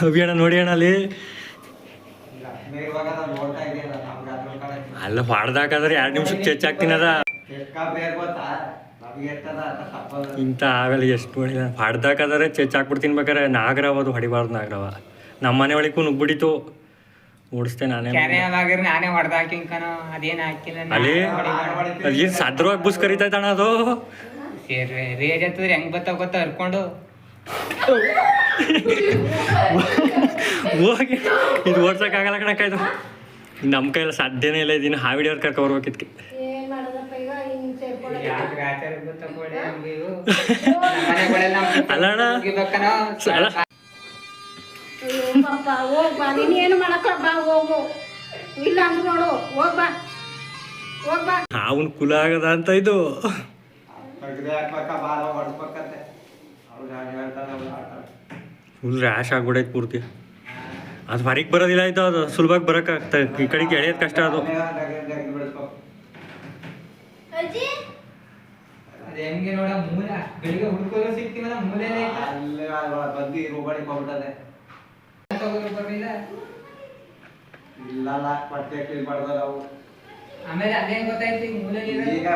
ಅಭಿಯಣ್ಣ ನೋಡಿ ಅಣ್ಣ ಅಲ್ಲಿ ಅಲ್ಲ ಹೊಡ್ದಾಕಾದ್ರೆ 2 ನಿಮಿಷಕ್ಕೆ ಚೆಚ್ಚಾಕ್ತೀನಿ ಅದ ಇಂಥ ಆಗಲ್ಲ ಎಷ್ಟು ಹೊಡಿಲ್ಲ ಹೊಡ್ದಾಕಾದ್ರೆ ಚೆಚ್ಚಾಕ್ಬಿಡ್ತೀನಿ ಬೇಕಾರೆ ನಾಗರಾವ ಅದು ಹೊಡಿಬಾರ್ದು ನಾಗರಾವ ನಮ್ಮ ಮನೆ ಒಳಗೂ ನುಗ್ಬಿಡಿತು ಓಡಿಸ್ತೆ ನಾನೇ ಅಲ್ಲಿ ಅಲ್ಲಿ ಸದ್ರವಾಗಿ ಬುಸ್ ಕರಿತೈತಣ್ಣ ಅದು ರೇಜ್ ಹತ್ತದ್ರೆ ಹೆಂಗ್ ಗೊತ್ತ ಹರ್ಕೊಂಡು ಹೋಗಿ ಇದು ಓಡ್ಸಕ್ಕಾಗಲ್ಲ ಕಣಕ್ಕ ಇದು ನಮ್ಮ ಕೈಯಲ್ಲಿ ಸಾಧ್ಯನೇ ಇಲ್ಲ ಇದೀನಿ ಹಾವಿಡಿಯವ್ರು ಕರ್ಕೊ ಬರ್ಬೇಕಿದ್ಕೆ ಅಲ್ಲಣ್ಣ ನೀನೇನು ಮಾಡಕ್ಕ ಬಾ ಹೋಗು ಇಲ್ಲ ಅಂದ್ ನೋಡು ಹೋಗ್ಬಾ ಹೋಗ್ಬಾ ಅವನ್ ಕುಲ ಆಗದ ಅಂತ ಇದು ಫುಲ್ ರ್ಯಾಶ್ ಆಗ್ಬಿಡೈತೆ ಪೂರ್ತಿ ಅದು ಹೊರಗೆ ಬರೋದಿಲ್ಲ ಆಯ್ತು ಅದು ಸುಲಭವಾಗಿ ಬರೋಕ್ಕಾಗ್ತದೆ ಈ ಕಡೆಗೆ ಎಳೆಯೋದು ಕಷ್ಟ ಅದು ಹೆಂಗೆ ನೋಡ ಮೂಲ ಬೆಳಿಗ್ಗೆ ಹುಡ್ಕೋರು ಸಿಗ್ತೀವಲ್ಲ ಮೂಲೆನೇ ಬಂದು ರೋಬಾಡಿ ಹೋಗ್ಬಿಟ್ಟದೆ ಇಲ್ಲ ಪಟ್ಟೆ ಕ್ಲೀನ್ ಮಾಡಿದ್ರೆ ನಾವು ಆಮೇಲೆ ಅದೇನ್ ಗೊತ್ತಾಯ್ತು ಮೂಲೆ ಈಗ